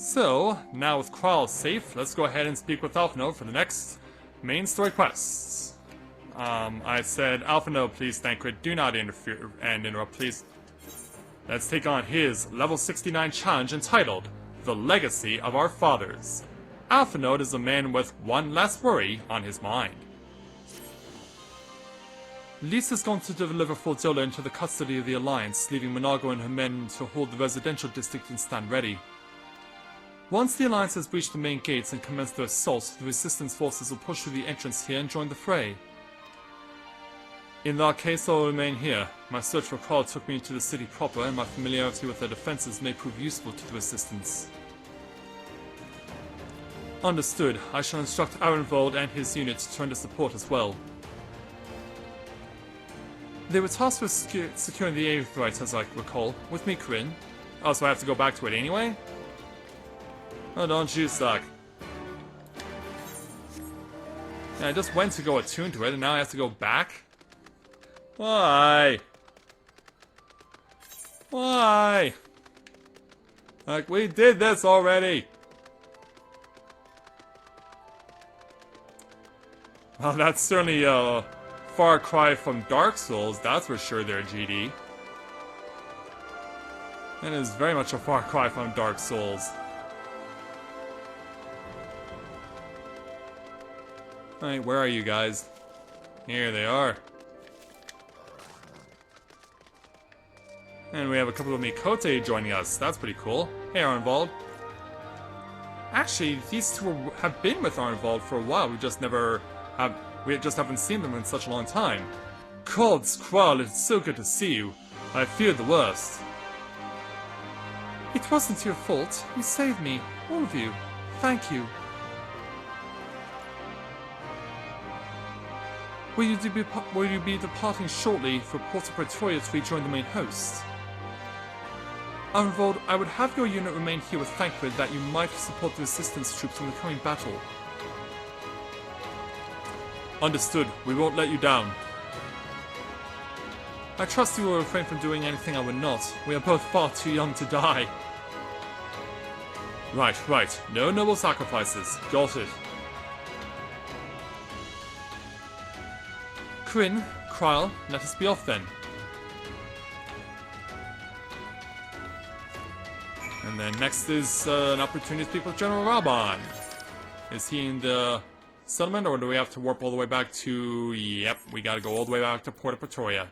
So, now with Krile safe, let's go ahead and speak with Alphino for the next main story quests. I said, Alphino, please thank you. Do not interfere and interrupt, please. Let's take on his level 69 challenge entitled, The Legacy of Our Fathers. Alphino is a man with one less worry on his mind. Lys is going to deliver Fordola into the custody of the Alliance, leaving Monago and her men to hold the residential district and stand ready. Once the Alliance has breached the main gates and commenced their assault, the Resistance forces will push through the entrance here and join the fray. In that case, I will remain here. My search for Krile took me into the city proper, and my familiarity with their defenses may prove useful to the Resistance. Understood. I shall instruct Arenvold and his unit to turn to support as well. They were tasked with securing the Aetheryte, as I recall, with me, Corinne. Oh, so I have to go back to it anyway? Oh, don't you suck. Yeah, I just went to go attune to it, and now I have to go back? Why? Why? Like, we did this already! Well, that's certainly a far cry from Dark Souls, that's for sure there, GD. That is very much a far cry from Dark Souls. Alright, where are you guys? Here they are. And we have a couple of Mikote joining us. That's pretty cool. Hey, Arnvald. Actually, these two have been with Arnvald for a while. We just haven't seen them in such a long time. Gods, Krile, it's so good to see you. I feared the worst. It wasn't your fault. You saved me. All of you. Thank you. Will you be departing shortly for Porta Praetoria to rejoin the main host? Arnvold, I would have your unit remain here with Thancred that you might support the resistance troops in the coming battle. Understood. We won't let you down. I trust you will refrain from doing anything I would not. We are both far too young to die. Right. No noble sacrifices. Got it. Corinne, Krile, let us be off then. And then next is an opportunity to speak with General Raban. Is he in the settlement, or do we have to warp all the way back to... Yep, we gotta go all the way back to Porta Praetoria.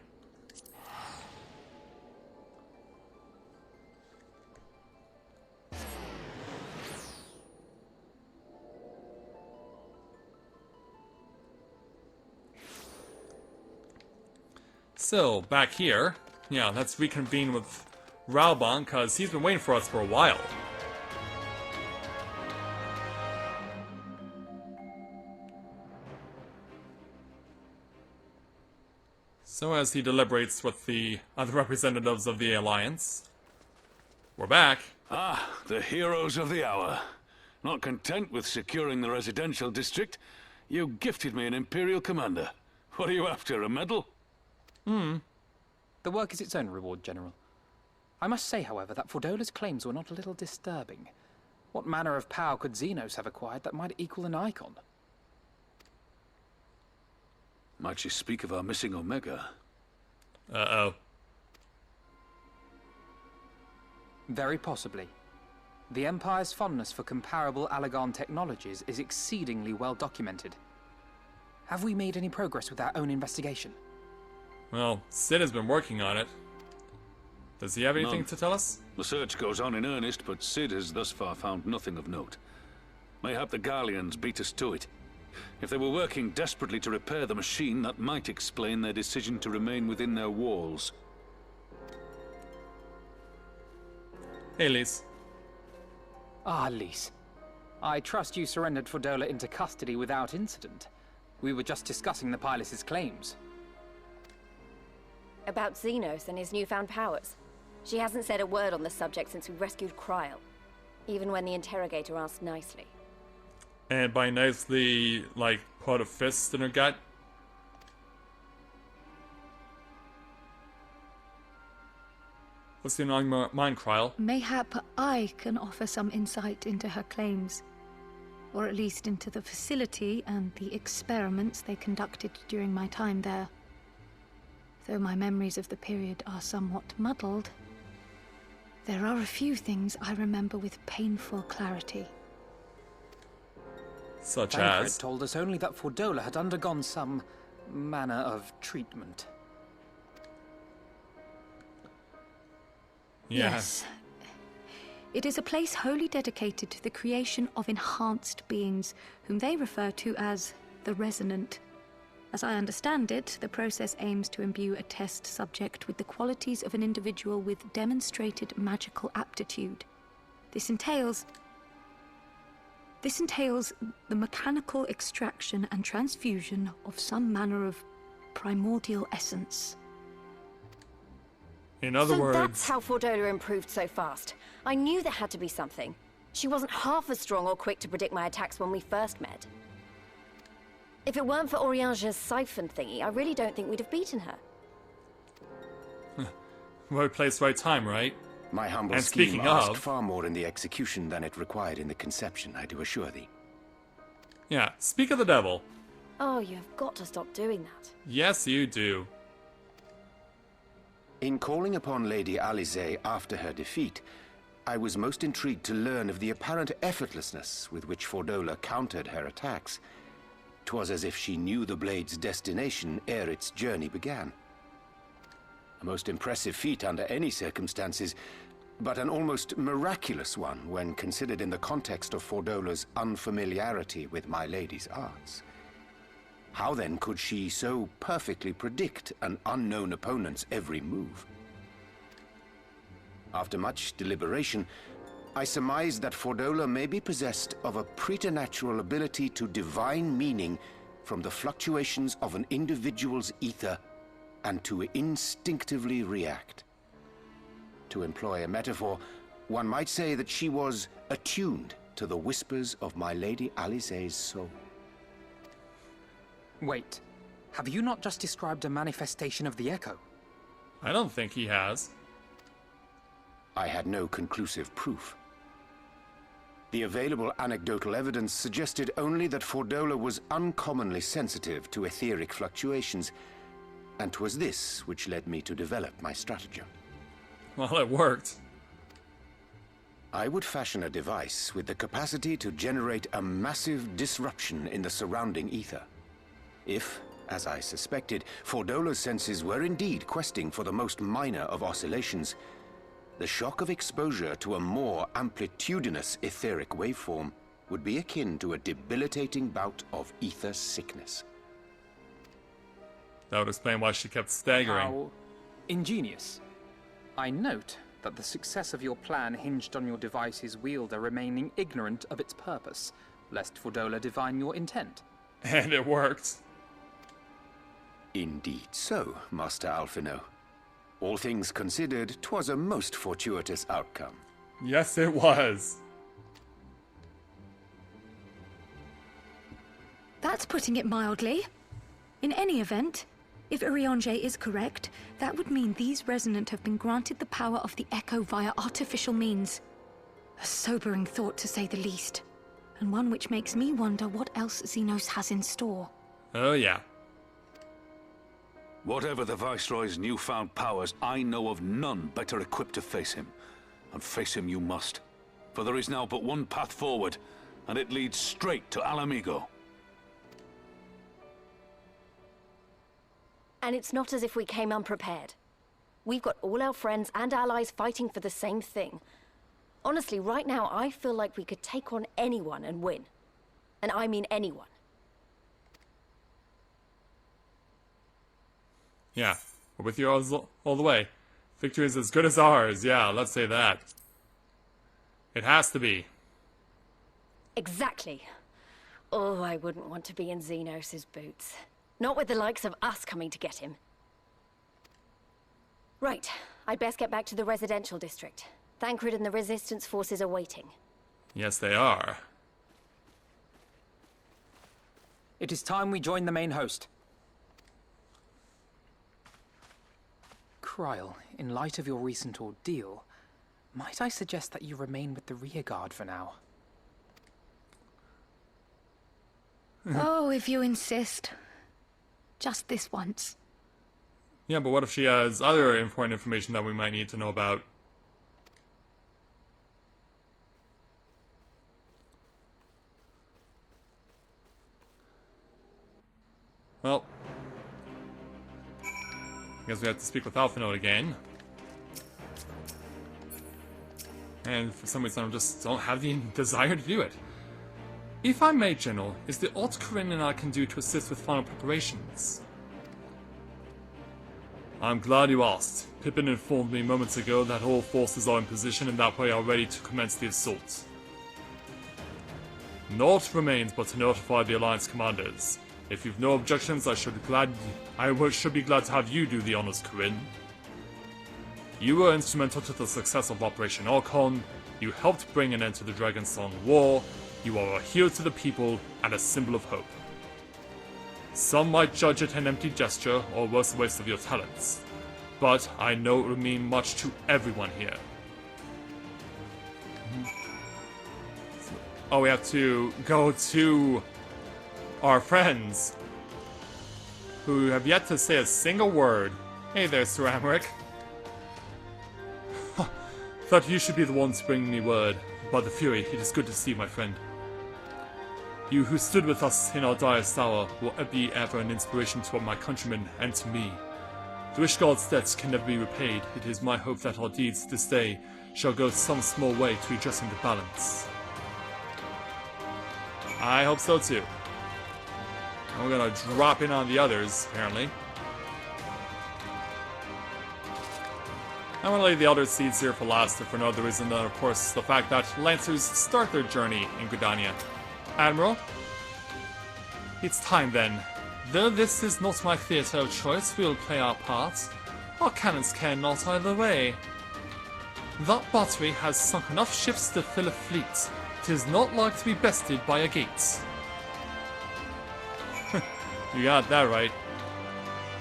So, back here, yeah, let's reconvene with Raban, because he's been waiting for us for a while. So as he deliberates with the other representatives of the Alliance, we're back. Ah, the heroes of the hour. Not content with securing the residential district, you gifted me an Imperial Commander. What are you after, a medal? The work is its own reward, General. I must say, however, that Fordola's claims were not a little disturbing. What manner of power could Xenos have acquired that might equal an icon? Might she speak of our missing Omega? Uh-oh. Very possibly. The Empire's fondness for comparable Allagan technologies is exceedingly well documented. Have we made any progress with our own investigation? Well, Sid has been working on it. Does he have anything None. to tell us? The search goes on in earnest, but Sid has thus far found nothing of note. Mayhap the Garleans beat us to it. If they were working desperately to repair the machine, that might explain their decision to remain within their walls. Hey, Lys. Ah, Lys. I trust you surrendered Fordola into custody without incident. We were just discussing the pilot's claims. About Xenos and his newfound powers. She hasn't said a word on the subject since we rescued Krile, even when the interrogator asked nicely. And by nicely, like, put a fist in her gut? What's in your mind, Krile? Mayhap I can offer some insight into her claims, or at least into the facility and the experiments they conducted during my time there. Though my memories of the period are somewhat muddled, there are a few things I remember with painful clarity. Such Tancred as? told us only that Fordola had undergone some manner of treatment. Yeah. Yes. It is a place wholly dedicated to the creation of enhanced beings, whom they refer to as the Resonant. As I understand it, the process aims to imbue a test subject with the qualities of an individual with demonstrated magical aptitude. This entails the mechanical extraction and transfusion of some manner of primordial essence. In other So words, that's how Fordola improved so fast. I knew there had to be something. She wasn't half as strong or quick to predict my attacks when we first met. If it weren't for Oriange's siphon thingy, I really don't think we'd have beaten her. right place, right time, right? My humble And scheme speaking asked of- far more in the execution than it required in the conception, I do assure thee. Yeah, speak of the devil. Oh, you've got to stop doing that. Yes, you do. In calling upon Lady Alisaie after her defeat, I was most intrigued to learn of the apparent effortlessness with which Fordola countered her attacks. 'Twas as if she knew the blade's destination ere its journey began. A most impressive feat under any circumstances, but an almost miraculous one when considered in the context of Fordola's unfamiliarity with my lady's arts. How then could she so perfectly predict an unknown opponent's every move? After much deliberation, I surmised that Fordola may be possessed of a preternatural ability to divine meaning from the fluctuations of an individual's ether and to instinctively react. To employ a metaphor, one might say that she was attuned to the whispers of my Lady Alisaie's soul. Wait, have you not just described a manifestation of the Echo? I don't think he has. I had no conclusive proof. The available anecdotal evidence suggested only that Fordola was uncommonly sensitive to etheric fluctuations, and 'twas this which led me to develop my stratagem. Well, it worked. I would fashion a device with the capacity to generate a massive disruption in the surrounding ether. If, as I suspected, Fordola's senses were indeed questing for the most minor of oscillations, the shock of exposure to a more amplitudinous etheric waveform would be akin to a debilitating bout of ether sickness. That would explain why she kept staggering. How ingenious. I note that the success of your plan hinged on your device's wielder remaining ignorant of its purpose, lest Fordola divine your intent. And it worked. Indeed so, Master Alphino. All things considered, 'twas a most fortuitous outcome. Yes, it was. That's putting it mildly. In any event, if Oriange is correct, that would mean these Resonant have been granted the power of the Echo via artificial means. A sobering thought, to say the least, and one which makes me wonder what else Xenos has in store. Oh, yeah. Whatever the Viceroy's newfound powers, I know of none better equipped to face him. And face him you must. For there is now but one path forward, and it leads straight to Alamigo. And it's not as if we came unprepared. We've got all our friends and allies fighting for the same thing. Honestly, right now, I feel like we could take on anyone and win. And I mean anyone. Yeah, we're with you all the way. Victory is as good as ours. Yeah, let's say that. It has to be. Exactly. Oh, I wouldn't want to be in Xenos' boots. Not with the likes of us coming to get him. Right, I'd best get back to the residential district. Thancred and the Resistance forces are waiting. Yes, they are. It is time we join the main host. Krile, in light of your recent ordeal, might I suggest that you remain with the rearguard for now? Oh, if you insist. Just this once. Yeah, but what if she has other important information that we might need to know about? Well, I guess we have to speak with Alphinaud again. And for some reason I just don't have the desire to do it. If I may, General, is there aught Krile and I can do to assist with final preparations? I'm glad you asked. Pippin informed me moments ago that all forces are in position and that we are ready to commence the assault. Naught remains but to notify the Alliance commanders. If you've no objections, I should be glad to have you do the honors, Krile. You were instrumental to the success of Operation Archon. You helped bring an end to the Dragonsong War. You are a hero to the people and a symbol of hope. Some might judge it an empty gesture or worse, a waste of your talents. But I know it will mean much to everyone here. Oh, we have to go to our friends, who have yet to say a single word. Hey there, Sir Amric. Thought you should be the ones bringing me word. By the Fury, it is good to see, my friend. You who stood with us in our direst hour will be ever an inspiration to my countrymen and to me. The Ishgard's debts can never be repaid. It is my hope that our deeds this day shall go some small way to adjusting the balance. I hope so too. We're gonna drop in on the others, apparently. I'm gonna leave the Elder Seeds here for last, if for no other reason than, of course, the fact that Lancers start their journey in Gridania. Admiral? It's time then. Though this is not my theatre of choice, we'll play our part. Our cannons care not either way. That battery has sunk enough ships to fill a fleet. 'Tis not like to be bested by a gate. You got that right.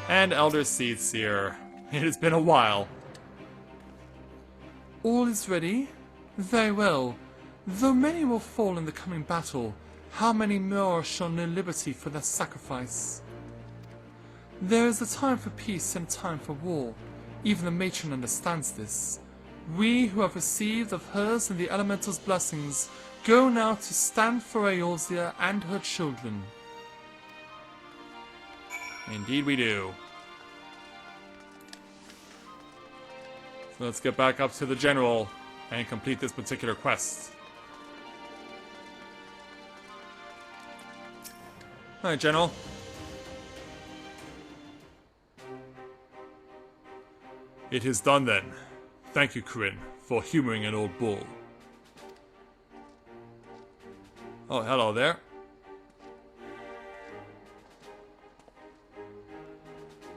And Elder Seeds here. It has been a while. All is ready? Very well. Though many will fall in the coming battle, how many more shall know liberty for their sacrifice? There is a time for peace and a time for war. Even the matron understands this. We who have received of hers and the elemental's blessings go now to stand for Eorzea and her children. Indeed we do. So let's get back up to the General and complete this particular quest. Alright, General. It is done then. Thank you, Krile, for humoring an old bull. Oh, hello there.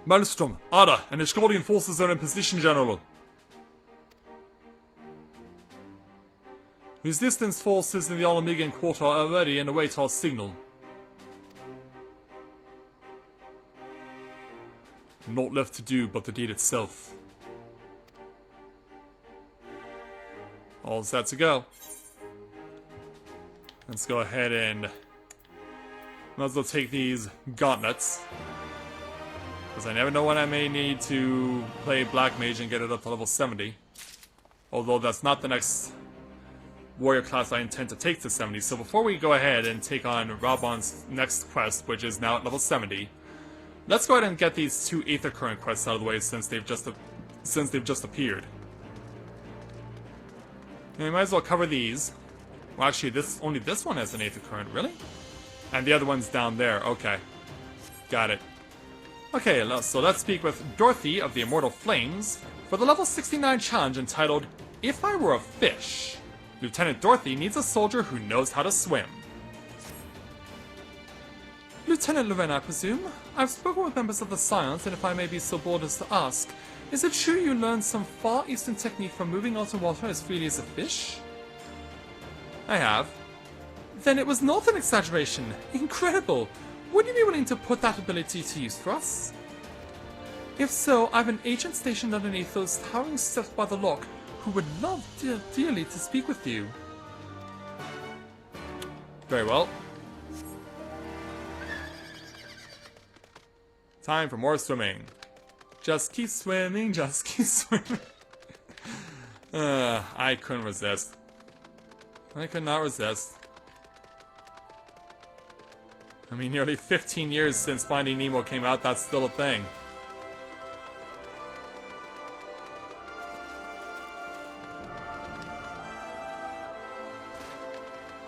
Maelstrom, Ada, and Ishgardian forces are in position, General. Resistance forces in the Alamegan quarter are ready and await our signal. Naught left to do but the deed itself. All set to go. Let's go ahead and might as well take these gauntlets. Because I never know when I may need to play Black Mage and get it up to level 70. Although that's not the next warrior class I intend to take to 70. So before we go ahead and take on Raubon's next quest, which is now at level 70, let's go ahead and get these two Aether Current quests out of the way since they've just appeared. And we might as well cover these. Well, actually, only this one has an Aether Current, really? And the other one's down there. Okay, got it. Okay, so let's speak with Dorothy of the Immortal Flames for the level 69 challenge entitled If I Were a Fish. Lieutenant Dorothy needs a soldier who knows how to swim. Lieutenant Loren, I presume? I've spoken with members of the Science, and if I may be so bold as to ask, is it true you learned some Far Eastern technique from moving onto water as freely as a fish? I have. Then it was not an exaggeration. Incredible! Would you be willing to put that ability to use for us? If so, I've an agent stationed underneath those towering steps by the lock who would love dearly to speak with you. Very well. Time for more swimming. Just keep swimming, just keep swimming. I couldn't resist. I could not resist. I mean, nearly 15 years since Finding Nemo came out, that's still a thing.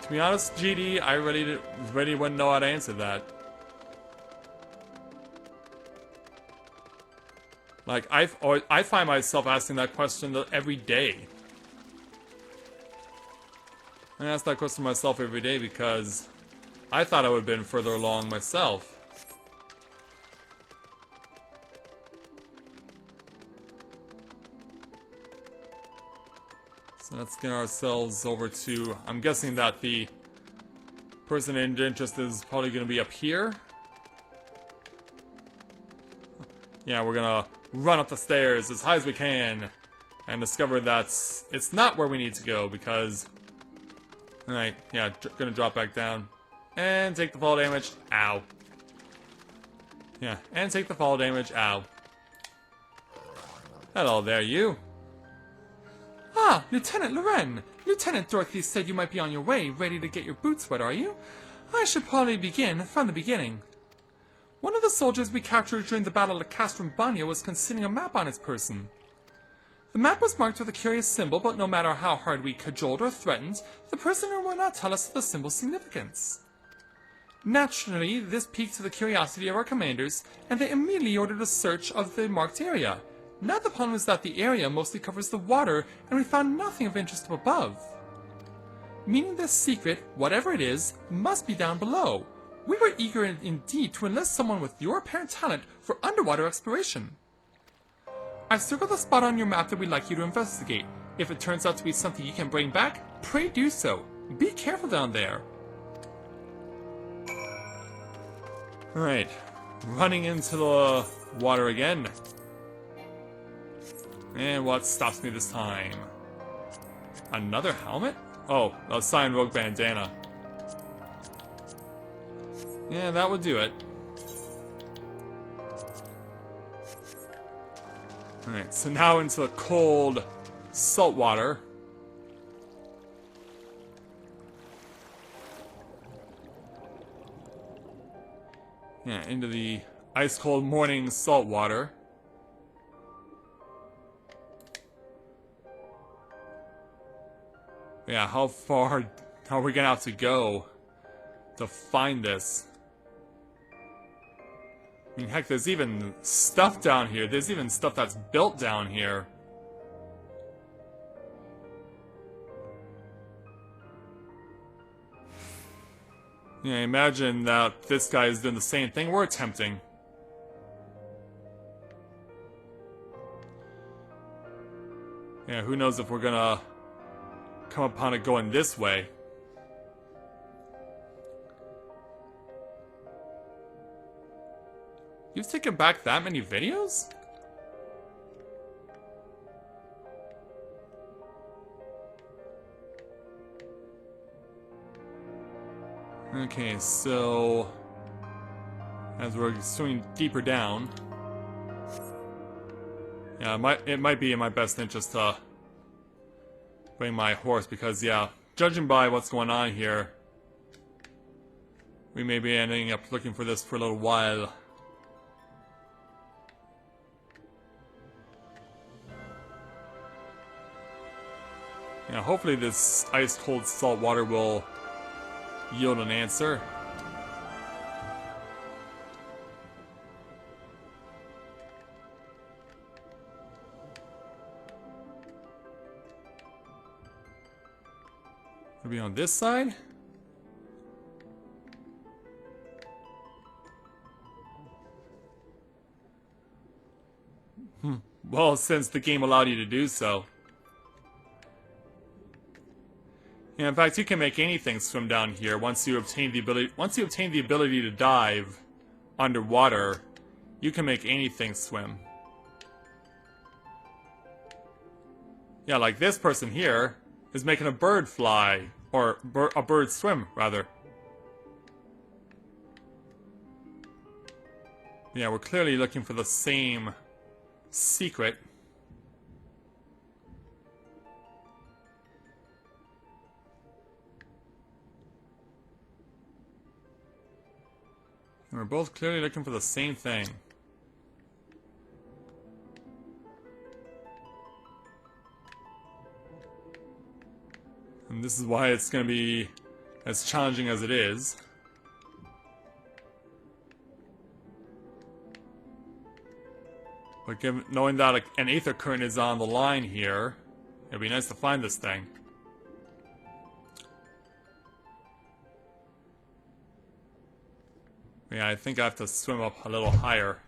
To be honest, GD, I really wouldn't know how to answer that. Like, I find myself asking that question every day. I ask that question myself every day because I thought I would have been further along myself. So let's get ourselves over to... I'm guessing that the person in interest is probably going to be up here. Yeah, we're going to run up the stairs as high as we can and discover that it's not where we need to go because... Alright, yeah, gonna drop back down. And take the fall damage. Ow. Yeah, and take the fall damage. Ow. Hello there, you. Ah, Lieutenant Loren. Lieutenant Dorothy said you might be on your way, ready to get your boots wet, are you? I should probably begin from the beginning. One of the soldiers we captured during the Battle of Castrum Bagno was concealing a map on his person. The map was marked with a curious symbol, but no matter how hard we cajoled or threatened, the prisoner would not tell us the symbol's significance. Naturally, this piqued the curiosity of our commanders, and they immediately ordered a search of the marked area. Now the problem is that the area mostly covers the water, and we found nothing of interest up above. Meaning this secret, whatever it is, must be down below. We were eager indeed to enlist someone with your apparent talent for underwater exploration. I've circled the spot on your map that we'd like you to investigate. If it turns out to be something you can bring back, pray do so. Be careful down there. Alright, running into the water again. And what stops me this time? Another helmet? Oh, a Cyan Rogue bandana. Yeah, that would do it. Alright, so now into the cold, salt water. Yeah, into the ice-cold morning salt water. Yeah, how far are we gonna have to go to find this? I mean, heck, there's even stuff down here. There's even stuff that's built down here. Yeah, imagine that this guy is doing the same thing we're attempting. Yeah, who knows if we're gonna come upon it going this way. You've taken back that many videos? Okay, so as we're swimming deeper down, yeah, it might be in my best interest to bring my horse because, yeah, judging by what's going on here, we may be ending up looking for this for a little while. Yeah, hopefully this ice-cold salt water will yield an answer. Maybe on this side? Well, since the game allowed you to do so. Yeah, in fact, you can make anything swim down here once you obtain the ability to dive underwater. You can make anything swim. Yeah, like this person here is making a bird fly. Or a bird swim, rather. Yeah, we're clearly looking for the same secret. We're both clearly looking for the same thing. And this is why it's going to be as challenging as it is. But knowing that an aether current is on the line here, it'd be nice to find this thing. Yeah, I think I have to swim up a little higher.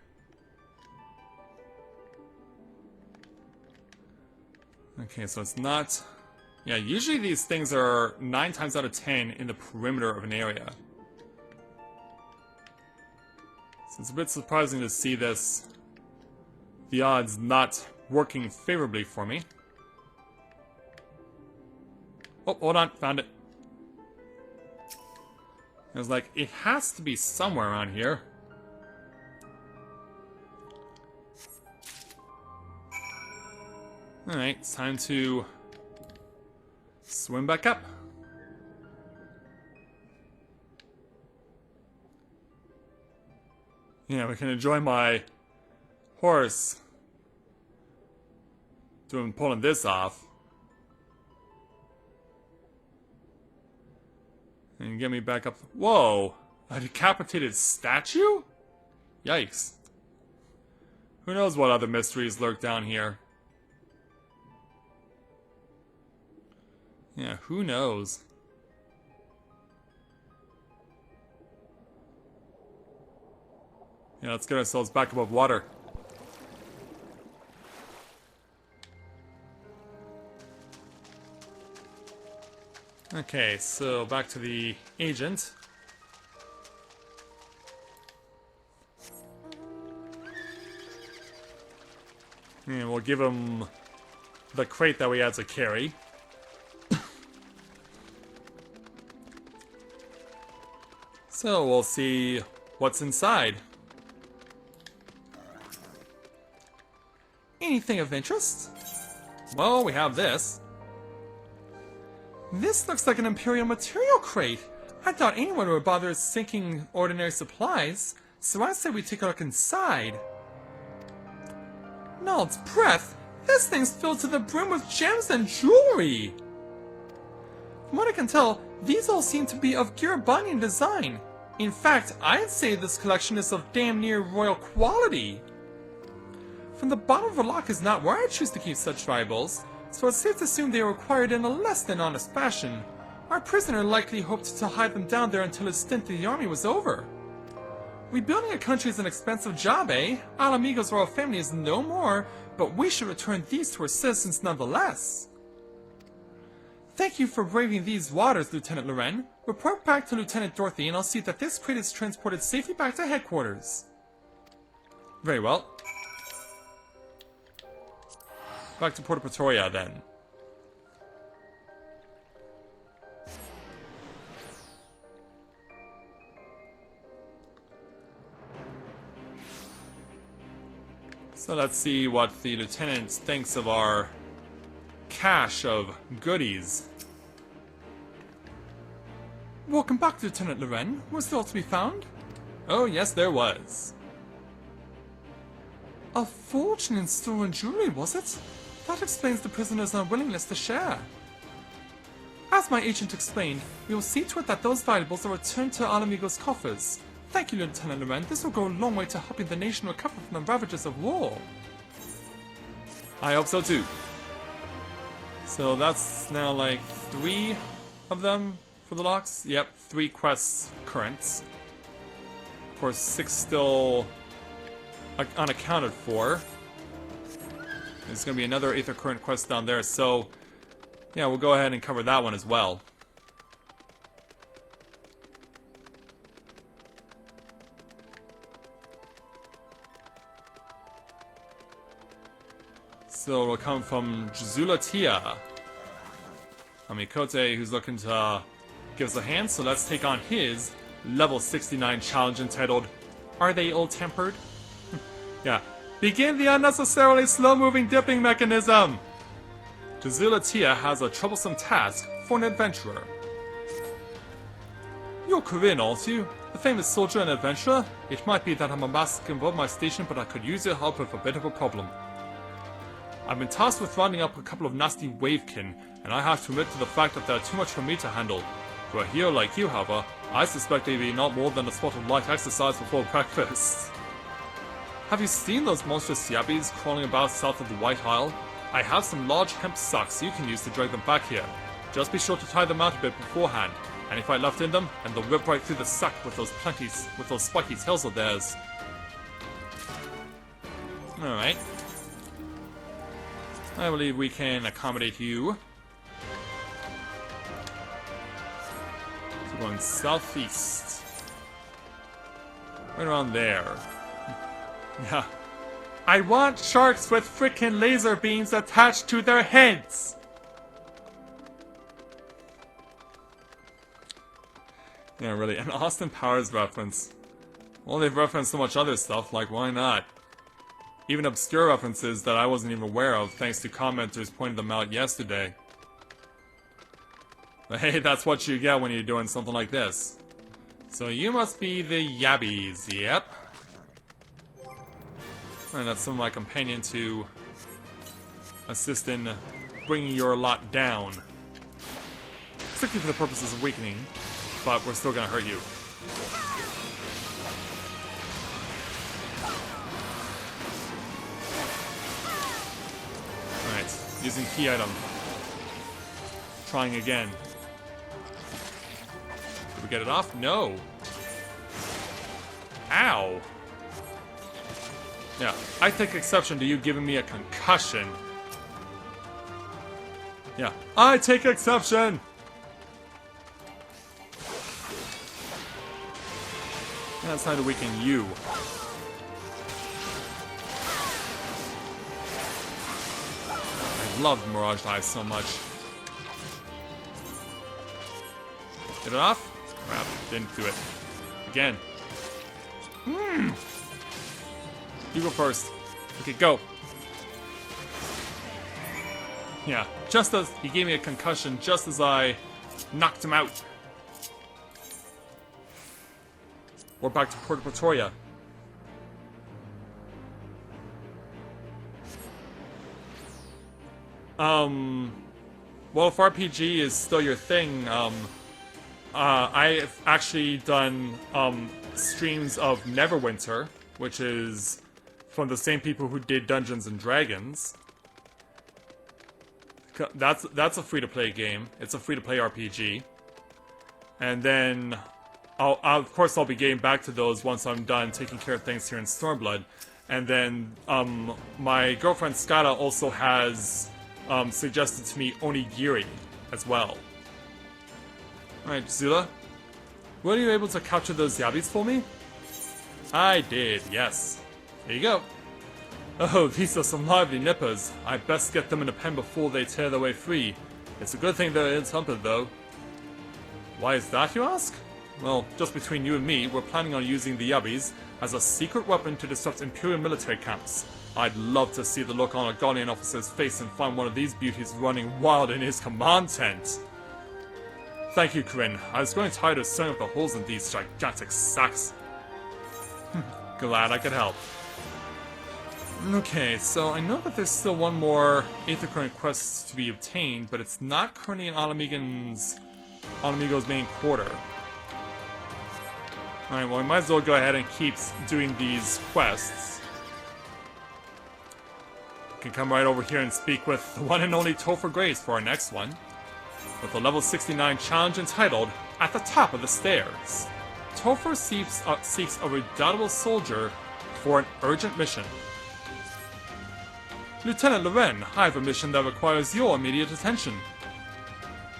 Okay, so it's not... Yeah, usually these things are 9 times out of 10 in the perimeter of an area. So it's a bit surprising to see this... The odds not working favorably for me. Oh, hold on, found it. I was like, it has to be somewhere around here. Alright, it's time to swim back up. Yeah, we can enjoy my horse pulling this off. And get me back up. Whoa! A decapitated statue? Yikes. Who knows what other mysteries lurk down here? Yeah, who knows? Yeah, let's get ourselves back above water. Okay, so back to the agent. And we'll give him the crate that we had to carry. So we'll see what's inside. Anything of interest? Well, we have this. This looks like an Imperial material crate. I thought anyone would bother sinking ordinary supplies, so I say we take a look inside. Nald's breath! This thing's filled to the brim with gems and jewelry! From what I can tell, these all seem to be of Girabanian design. In fact, I'd say this collection is of damn near royal quality. From the bottom of a lock is not where I choose to keep such valuables, so it's safe to assume they were acquired in a less than honest fashion. Our prisoner likely hoped to hide them down there until his stint in the army was over. Rebuilding a country is an expensive job, eh? Alamigo's royal family is no more, but we should return these to our citizens nonetheless. Thank you for braving these waters, Lieutenant Loren. Report back to Lieutenant Dorothy and I'll see that this crate is transported safely back to headquarters. Very well. Back to Porta Pretoria, then. So let's see what the lieutenant thinks of our cache of goodies. Welcome back, Lieutenant Loren. Was there all to be found? Oh, yes, there was. A fortune in stolen jewelry, was it? That explains the prisoner's unwillingness to share. As my agent explained, we will see to it that those valuables are returned to Alamigo's coffers. Thank you, Lieutenant Loren. This will go a long way to helping the nation recover from the ravages of war. I hope so too. So that's now like 3 of them for the locks. Yep, 3 quests currents. Of course, 6 still unaccounted for. There's going to be another Aether Current quest down there, so yeah, we'll go ahead and cover that one as well. So it'll come from Jazula Tia. Mikote, who's looking to give us a hand, so let's take on his level 69 challenge entitled, Are They Ill-Tempered? Yeah. Begin the unnecessarily slow-moving dipping mechanism! Jazula Tia has a troublesome task for an adventurer. You're Krile, aren't you? The famous soldier and adventurer? It might be that I'm a mask above my station, but I could use your help with a bit of a problem. I've been tasked with rounding up a couple of nasty wavekin, and I have to admit to the fact that they're too much for me to handle. For a hero like you, however, I suspect they'd be not more than a spot of light exercise before breakfast. Have you seen those monstrous yabbies crawling about south of the White Isle? I have some large hemp sacks you can use to drag them back here. Just be sure to tie them out a bit beforehand. Any fight left in them, and they'll rip right through the sack with those spiky tails of theirs. Alright. I believe we can accommodate you. So going southeast. Right around there. Yeah. I want sharks with frickin' laser beams attached to their heads! Yeah, really, an Austin Powers reference. Well, they've referenced so much other stuff, like, why not? Even obscure references that I wasn't even aware of, thanks to commenters pointing them out yesterday. But hey, that's what you get when you're doing something like this. So you must be the Yabbies, yep. And that's some of my companion to assist in bringing your lot down. Strictly for the purposes of weakening, but we're still gonna hurt you. Alright, using key item. Trying again. Did we get it off? No. Ow. Yeah, I take exception to you giving me a concussion. Yeah, I take exception! Now it's time to weaken you. I love Mirage Dive so much. Get it off? Crap, didn't do it. Again. You go first. Okay, go. Yeah, just as he gave me a concussion, just as I knocked him out. We're back to Puerto Pretoria. Well, if RPG is still your thing, I've actually done, streams of Neverwinter, which is from the same people who did Dungeons and Dragons. That's a free-to-play game. It's a free-to-play RPG. And then, of course, I'll be getting back to those once I'm done taking care of things here in Stormblood. And then, my girlfriend Skada also has suggested to me Onigiri as well. Alright, Zula. Were you able to capture those yabbies for me? I did, yes. There you go. Oh, these are some lively nippers. I best get them in a pen before they tear their way free. It's a good thing they're ill-tempered, though. Why is that, you ask? Well, just between you and me, we're planning on using the yabbies as a secret weapon to disrupt Imperial military camps. I'd love to see the look on a Guardian officer's face and find one of these beauties running wild in his command tent. Thank you, Corinne. I was growing tired of sewing up the holes in these gigantic sacks. Glad I could help. Okay, so I know that there's still one more Aether Current quest to be obtained, but it's not currently in Alamigo's main quarter. Alright, well, I might as well go ahead and keep doing these quests. We can come right over here and speak with the one and only Topher Grace for our next one, with a level 69 challenge entitled, At the Top of the Stairs. Topher seeks a redoubtable soldier for an urgent mission. Lieutenant Loren, I have a mission that requires your immediate attention.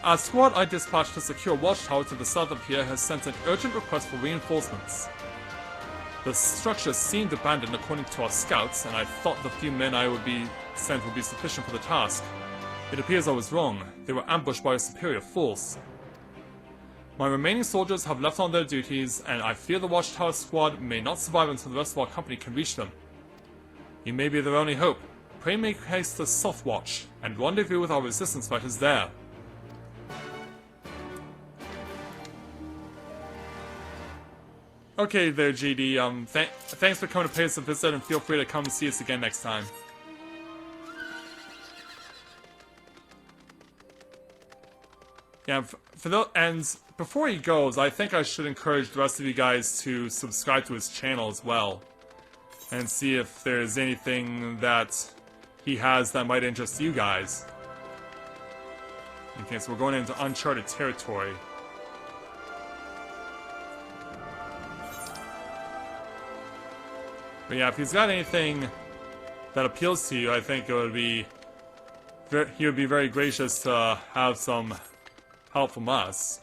A squad I dispatched to secure Watchtower to the south of here has sent an urgent request for reinforcements. The structure seemed abandoned according to our scouts, and I thought the few men I would be sent will be sufficient for the task. It appears I was wrong. They were ambushed by a superior force. My remaining soldiers have left on their duties, and I fear the Watchtower squad may not survive until the rest of our company can reach them. You may be their only hope. Pray make haste to Southwatch, and rendezvous with our resistance fighters there. Okay there, GD. Thanks for coming to pay us a visit, and feel free to come and see us again next time. Yeah, and before he goes, I think I should encourage the rest of you guys to subscribe to his channel as well. And see if there's anything that he has that might interest you guys. Okay, so we're going into uncharted territory. But yeah, if he's got anything that appeals to you, I think it would be he would be very gracious to have some help from us.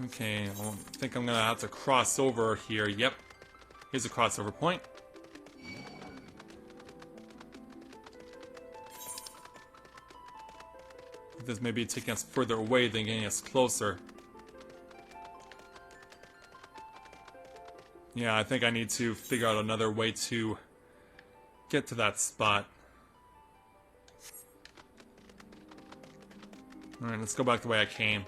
Okay, I think I'm gonna have to cross over here. Yep, here's a crossover point. This may be taking us further away than getting us closer. Yeah, I think I need to figure out another way to get to that spot. Alright, let's go back the way I came.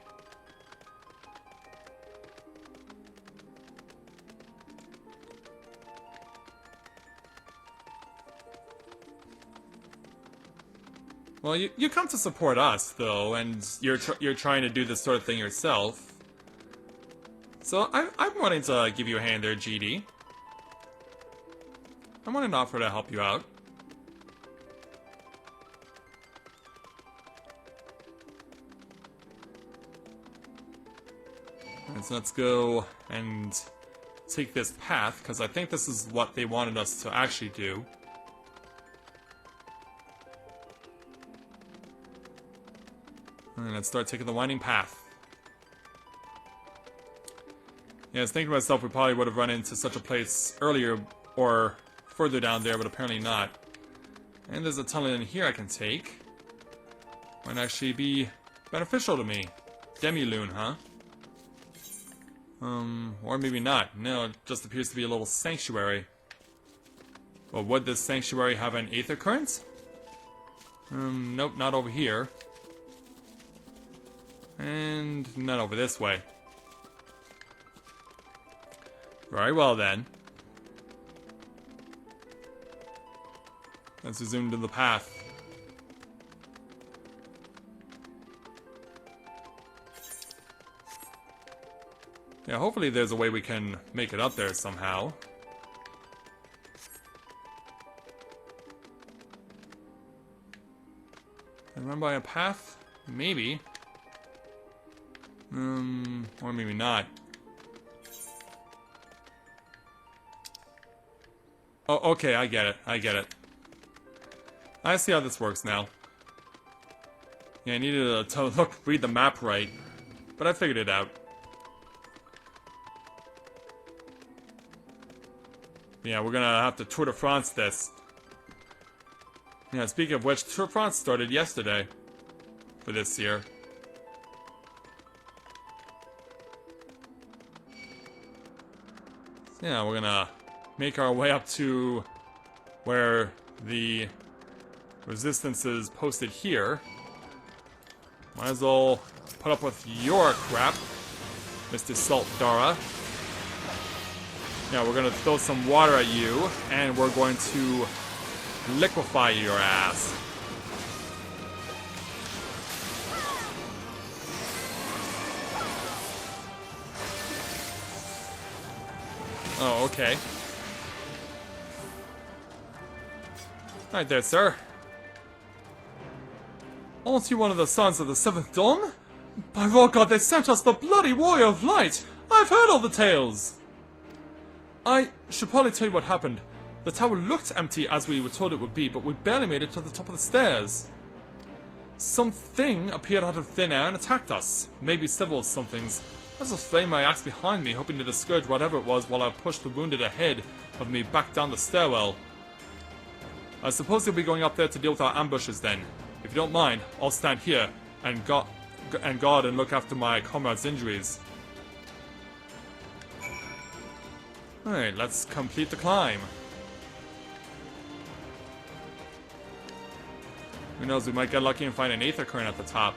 Well, you come to support us, though, and you're trying to do this sort of thing yourself. So I'm wanting to give you a hand there, GD. I'm wanting to offer to help you out. And so let's go and take this path, because I think this is what they wanted us to actually do. And let's start taking the winding path. Yeah, I was thinking to myself we probably would have run into such a place earlier or further down there, but apparently not. And there's a tunnel in here I can take. Might actually be beneficial to me. Demi-Lune, huh? Or maybe not. No, it just appears to be a little sanctuary. Well, would this sanctuary have an aether current? Nope, not over here. And not over this way. Very well then. Let's resume to the path. Yeah, hopefully there's a way we can make it up there somehow. Can I run by a path? Maybe. Or maybe not. Oh, okay, I get it. I get it. I see how this works now. Yeah, I needed to read the map right, but I figured it out. Yeah, we're gonna have to Tour de France this. Yeah, speaking of which, Tour de France started yesterday for this year. Yeah, we're gonna make our way up to where the resistance is posted here. Might as well put up with your crap, Mr. Salt Dara. Yeah, we're gonna throw some water at you, and we're going to liquefy your ass. Oh, okay. Right there, sir. Aren't you one of the sons of the Seventh Dawn? By Rorgod, they sent us the bloody Warrior of Light! I've heard all the tales! I should probably tell you what happened. The tower looked empty as we were told it would be, but we barely made it to the top of the stairs. Something appeared out of thin air and attacked us. Maybe several somethings. I was just flaming my axe behind me, hoping to discourage whatever it was while I pushed the wounded ahead of me back down the stairwell. I suppose you'll be going up there to deal with our ambushes then. If you don't mind, I'll stand here and guard and look after my comrades' injuries. Alright, let's complete the climb. Who knows, we might get lucky and find an aether current at the top.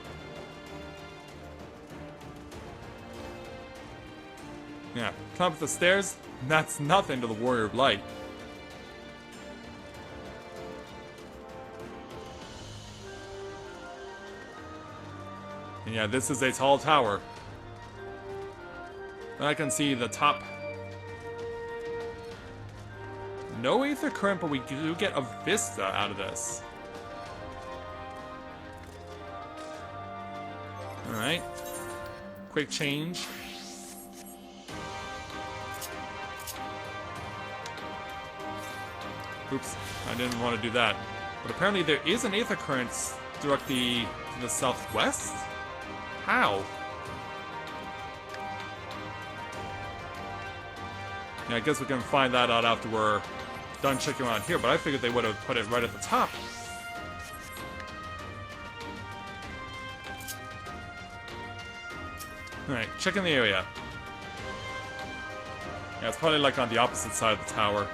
Yeah, climb up the stairs, that's nothing to the Warrior of Light. And yeah, this is a tall tower. And I can see the top. No aether current, but we do get a vista out of this. Alright. Quick change. Oops, I didn't want to do that. But apparently there is an aether current directly to the southwest? How? Yeah, I guess we can find that out after we're done checking around here, but I figured they would have put it right at the top. Alright, checking the area. Yeah, it's probably like on the opposite side of the tower.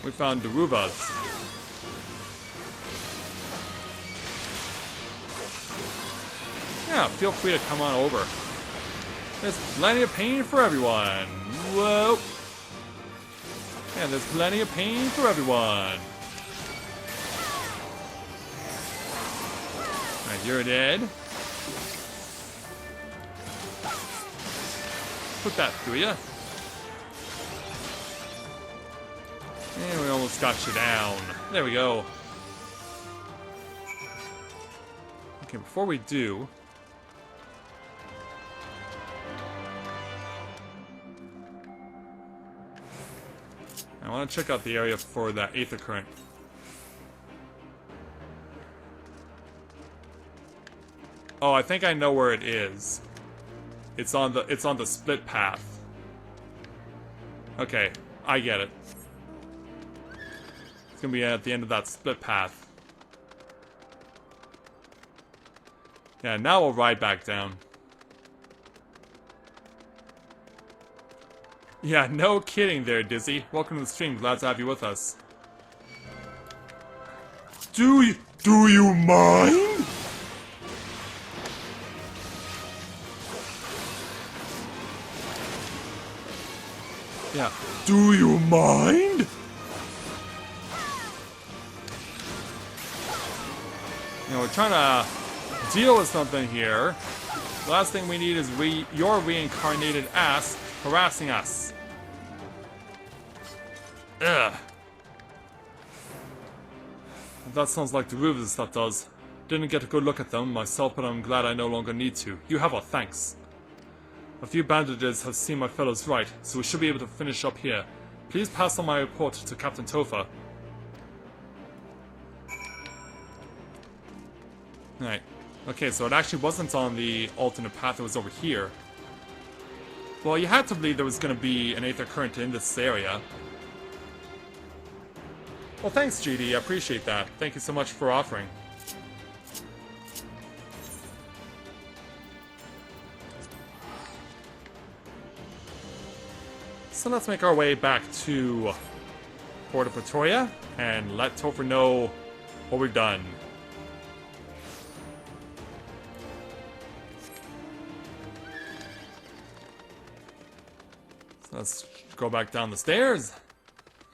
We found Daruvas. Yeah, feel free to come on over. There's plenty of pain for everyone. Whoa. Yeah, there's plenty of pain for everyone. Alright, you're dead. Put that through ya. And we almost got you down. There we go. Okay, before we do... I want to check out the area for that aether current. Oh, I think I know where it is. It's on the split path. Okay, I get it. It's gonna be at the end of that split path. Yeah, now we'll ride back down. Yeah, no kidding there, Dizzy. Welcome to the stream. Glad to have you with us. Do you mind? Yeah. Do you mind? You know, we're trying to deal with something here. The last thing we need is your reincarnated ass harassing us. Ugh. That sounds like the Ruvas, that does. Didn't get a good look at them myself, but I'm glad I no longer need to. You have our thanks. A few bandages have seen my fellows right, so we should be able to finish up here. Please pass on my report to Captain Topher. Alright. Okay, so it actually wasn't on the alternate path, it was over here. Well, you had to believe there was going to be an aether current in this area. Well, thanks, GD. I appreciate that. Thank you so much for offering. So let's make our way back to Porta Pretoria and let Topher know what we've done. So let's go back down the stairs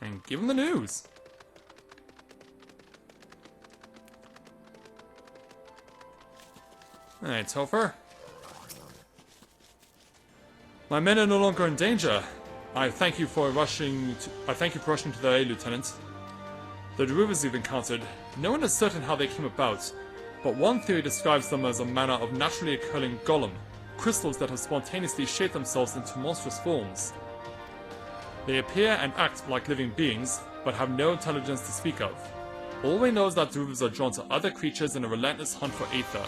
and give him the news. Alright, Topher. My men are no longer in danger. I thank you for rushing to the aid, Lieutenant. The Daruvas you've encountered, no one is certain how they came about, but one theory describes them as a manner of naturally occurring golem, crystals that have spontaneously shaped themselves into monstrous forms. They appear and act like living beings, but have no intelligence to speak of. All we know is that Daruvas are drawn to other creatures in a relentless hunt for aether.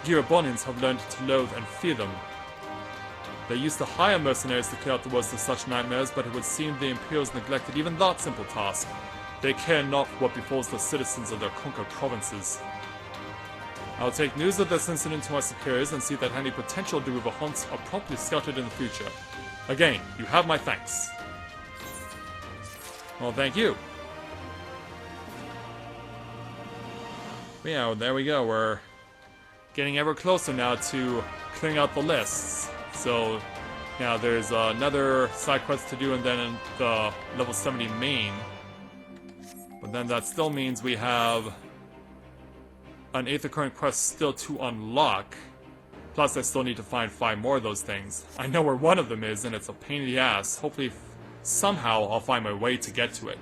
Girabonians have learned to loathe and fear them. They used to hire mercenaries to clear out the worst of such nightmares, but it would seem the Imperials neglected even that simple task. They care not what befalls the citizens of their conquered provinces. I'll take news of this incident to my superiors and see that any potential Deruva hunts are promptly scouted in the future. Again, you have my thanks. Well, thank you. Yeah, there we go. We're getting ever closer now to clearing out the lists. So, yeah, there's another side quest to do and then the level 70 main. But then that still means we have an Aether Current quest still to unlock. Plus, I still need to find 5 more of those things. I know where one of them is, and it's a pain in the ass. Hopefully, somehow, I'll find my way to get to it.